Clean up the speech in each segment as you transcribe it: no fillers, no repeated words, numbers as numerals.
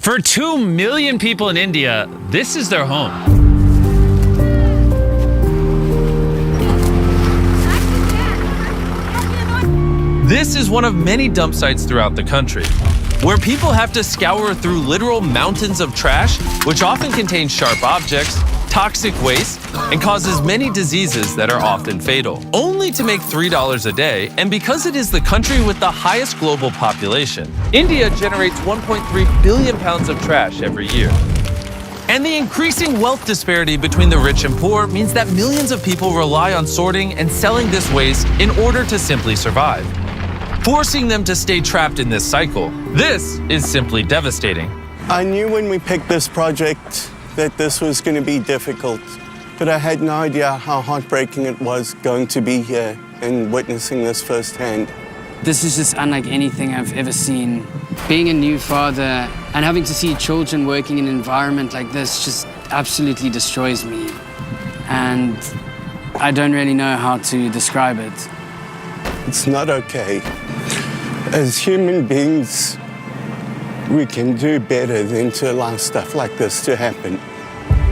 For 2 million people in India, this is their home. This is one of many dump sites throughout the country, where people have to scour through literal mountains of trash, which often contain sharp objects, toxic waste, and causes many diseases that are often fatal, only to make $3 a day. And because it is the country with the highest global population, India generates 1.3 billion pounds of trash every year. And the increasing wealth disparity between the rich and poor means that millions of people rely on sorting and selling this waste in order to simply survive, forcing them to stay trapped in this cycle. This is simply devastating. I knew when we picked this project that this was going to be difficult, but I had no idea how heartbreaking it was going to be here and witnessing this firsthand. This is just unlike anything I've ever seen. Being a new father and having to see children working in an environment like this just absolutely destroys me. And I don't really know how to describe it. It's not okay. As human beings, we can do better than to allow stuff like this to happen.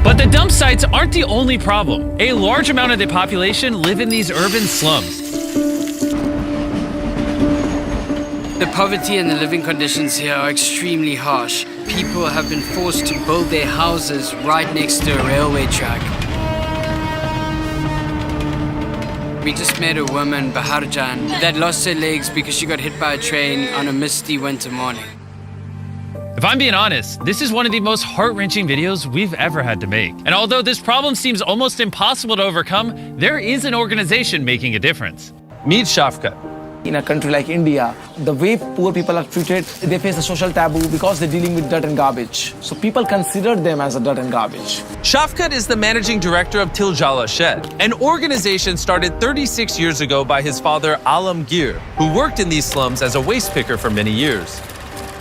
But the dump sites aren't the only problem. A large amount of the population live in these urban slums. The poverty and the living conditions here are extremely harsh. People have been forced to build their houses right next to a railway track. We just met a woman, Baharjan, that lost her legs because she got hit by a train on a misty winter morning. If I'm being honest, this is one of the most heart-wrenching videos we've ever had to make. And although this problem seems almost impossible to overcome, there is an organization making a difference. Meet Shafkat. In a country like India, the way poor people are treated, they face a social taboo because they're dealing with dirt and garbage. So people consider them as a dirt and garbage. Shafkat is the managing director of Til Jala Shed, an organization started 36 years ago by his father Alamgir, who worked in these slums as a waste picker for many years.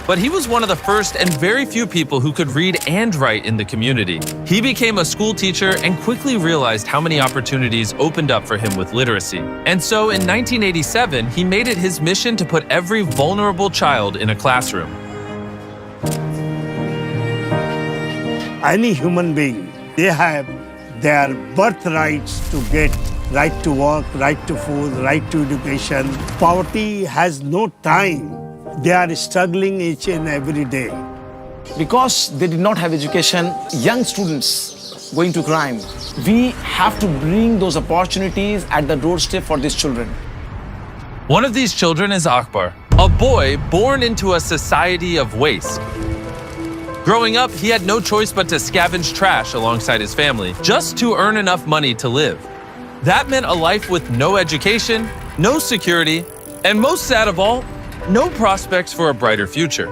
But he was one of the first and very few people who could read and write in the community. He became a school teacher and quickly realized how many opportunities opened up for him with literacy. And so in 1987, he made it his mission to put every vulnerable child in a classroom. Any human being, they have their birthrights to get right to work, right to food, right to education. Poverty has no time. They are struggling each and every day. Because they did not have education, young students going to crime. We have to bring those opportunities at the doorstep for these children. One of these children is Akbar, a boy born into a society of waste. Growing up, he had no choice but to scavenge trash alongside his family, just to earn enough money to live. That meant a life with no education, no security, and most sad of all, no prospects for a brighter future.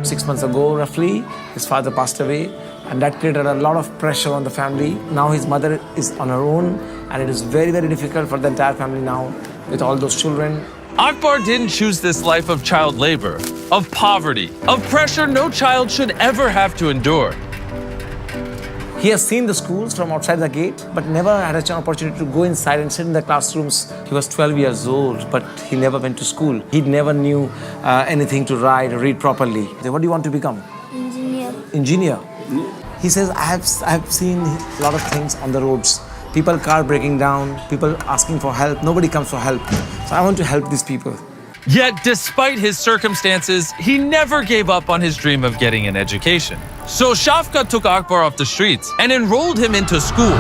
6 months ago, roughly, his father passed away, and that created a lot of pressure on the family. Now his mother is on her own, and it is very, very difficult for the entire family now with all those children. Akbar didn't choose this life of child labor, of poverty, of pressure no child should ever have to endure. He has seen the schools from outside the gate, but never had an opportunity to go inside and sit in the classrooms. He was 12 years old, but he never went to school. He never knew anything to write or read properly. What do you want to become? Engineer. Engineer. He says, I have seen a lot of things on the roads. People, car breaking down, people asking for help. Nobody comes for help. So I want to help these people. Yet, despite his circumstances, he never gave up on his dream of getting an education. So Shafkat took Akbar off the streets and enrolled him into school.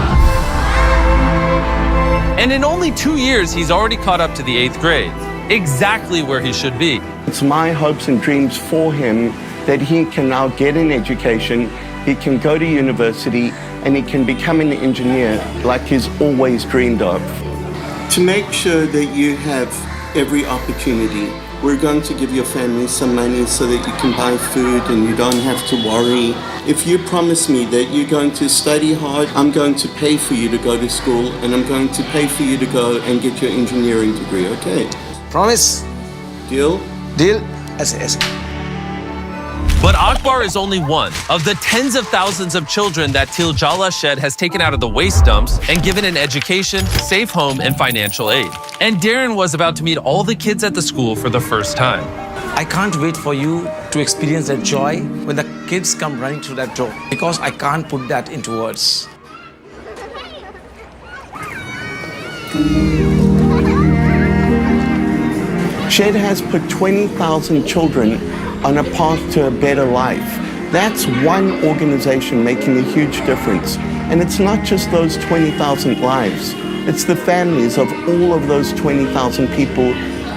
And in only 2 years, he's already caught up to the 8th grade, exactly where he should be. It's my hopes and dreams for him that he can now get an education, he can go to university, and he can become an engineer like he's always dreamed of. To make sure that you have every opportunity, we're going to give your family some money so that you can buy food and you don't have to worry. If you promise me that you're going to study hard, I'm going to pay for you to go to school and I'm going to pay for you to go and get your engineering degree, okay? Promise? Deal? Deal? Yes. But Akbar is only one of the tens of thousands of children that Til Jala Shed has taken out of the waste dumps and given an education, safe home, and financial aid. And Darren was about to meet all the kids at the school for the first time. I can't wait for you to experience that joy when the kids come running through that door, because I can't put that into words. Shed has put 20,000 children on a path to a better life. That's one organization making a huge difference. And it's not just those 20,000 lives. It's the families of all of those 20,000 people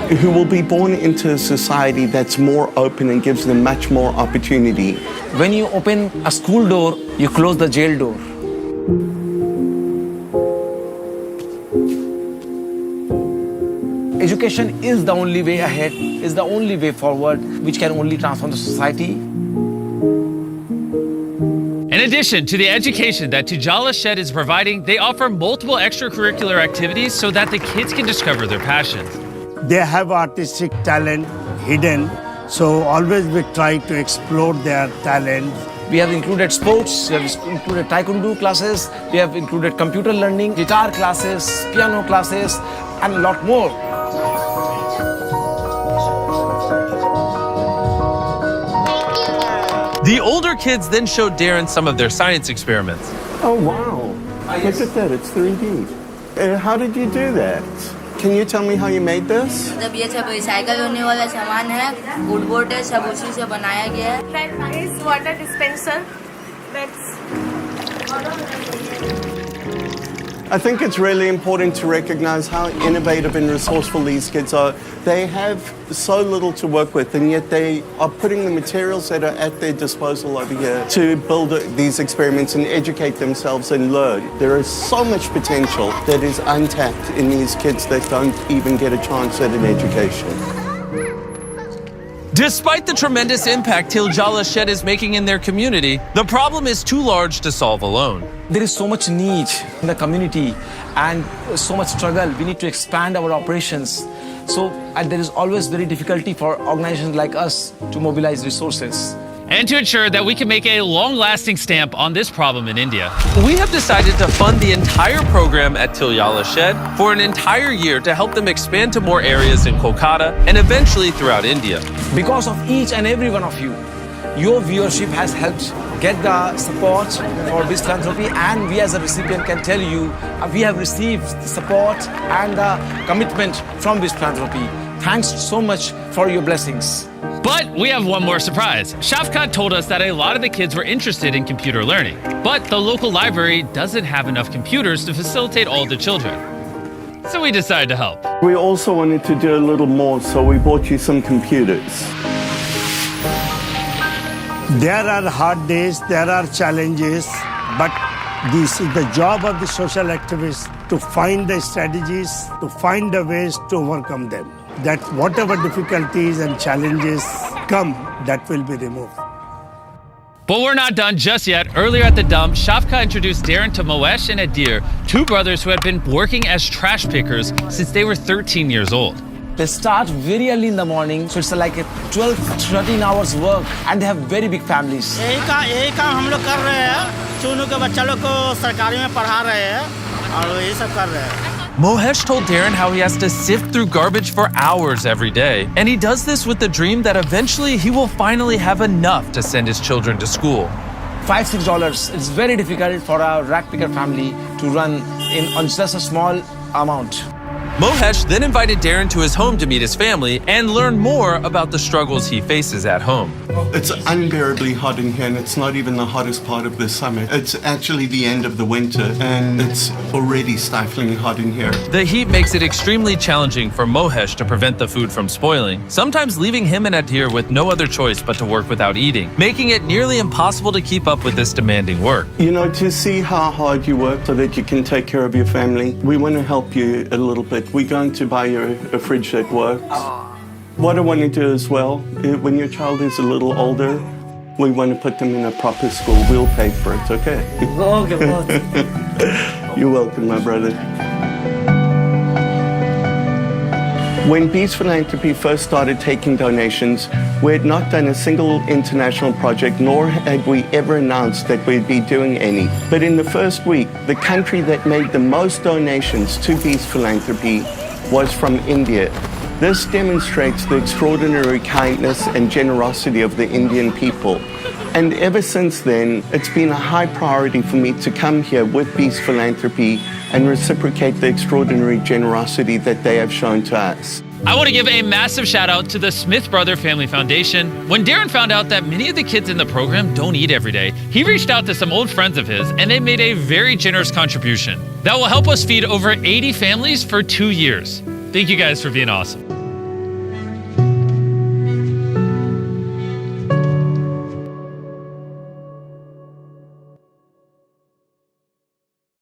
who will be born into a society that's more open and gives them much more opportunity. When you open a school door, you close the jail door. Education is the only way ahead, is the only way forward, which can only transform the society. In addition to the education that Tijala Shed is providing, they offer multiple extracurricular activities so that the kids can discover their passions. They have artistic talent hidden, so always we try to explore their talent. We have included sports, we have included taekwondo classes, we have included computer learning, guitar classes, piano classes, and a lot more. The older kids then showed Darren some of their science experiments. Oh, wow. Look at that, it's 3D. How did you do that? Can you tell me how you made this? मतलब ये सब recycle होने वाला सामान है, वुडबोर्ड है, सब उसी से बनाया गया है. That is water dispenser. That's I think it's really important to recognize how innovative and resourceful these kids are. They have so little to work with, and yet they are putting the materials that are at their disposal over here to build these experiments and educate themselves and learn. There is so much potential that is untapped in these kids that don't even get a chance at an education. Despite the tremendous impact Tijala Shed is making in their community, the problem is too large to solve alone. There is so much need in the community and so much struggle. We need to expand our operations. So there is always very difficulty for organizations like us to mobilize resources. And to ensure that we can make a long-lasting stamp on this problem in India, we have decided to fund the entire program at Tijala Shed for an entire year to help them expand to more areas in Kolkata and eventually throughout India. Because of each and every one of you, your viewership has helped get the support for this philanthropy, and we as a recipient can tell you we have received the support and the commitment from this philanthropy. Thanks so much for your blessings. But we have one more surprise. Shafkat told us that a lot of the kids were interested in computer learning, but the local library doesn't have enough computers to facilitate all the children. So we decided to help. We also wanted to do a little more, so we bought you some computers. There are hard days, there are challenges, but this is the job of the social activists to find the strategies, to find the ways to overcome them. That whatever difficulties and challenges come, that will be removed. But we're not done just yet. Earlier at the dump, Shafka introduced Darren to Moesh and Adir, two brothers who had been working as trash pickers since they were 13 years old. They start very early in the morning, so it's like a 12-13 hours work, and they have very big families. यही काम हम लोग कर रहे हैं. चुनू के बच्चा लोग को सरकारी में पढ़ा रहे हैं और यही सब कर रहे हैं. Mohesh told Darren how he has to sift through garbage for hours every day, and he does this with the dream that eventually he will finally have enough to send his children to school. $5-6. It's very difficult for a rag picker family to run on just a small amount. Mohesh then invited Darren to his home to meet his family and learn more about the struggles he faces at home. It's unbearably hot in here, and it's not even the hottest part of the summer. It's actually the end of the winter, and it's already stifling hot in here. The heat makes it extremely challenging for Mohesh to prevent the food from spoiling, sometimes leaving him and Adir with no other choice but to work without eating, making it nearly impossible to keep up with this demanding work. You know, to see how hard you work so that you can take care of your family, we want to help you a little bit. We're going to buy you a fridge that works. What I want to do as well, when your child is a little older, we want to put them in a proper school. We'll pay for it, okay? You're welcome, my brother. When Bees Philanthropy first started taking donations, we had not done a single international project, nor had we ever announced that we'd be doing any. But in the first week, the country that made the most donations to Bees Philanthropy was from India. This demonstrates the extraordinary kindness and generosity of the Indian people. And ever since then, it's been a high priority for me to come here with Beast Philanthropy and reciprocate the extraordinary generosity that they have shown to us. I want to give a massive shout out to the Smith Brother Family Foundation. When Darren found out that many of the kids in the program don't eat every day, he reached out to some old friends of his and they made a very generous contribution that will help us feed over 80 families for 2 years. Thank you guys for being awesome.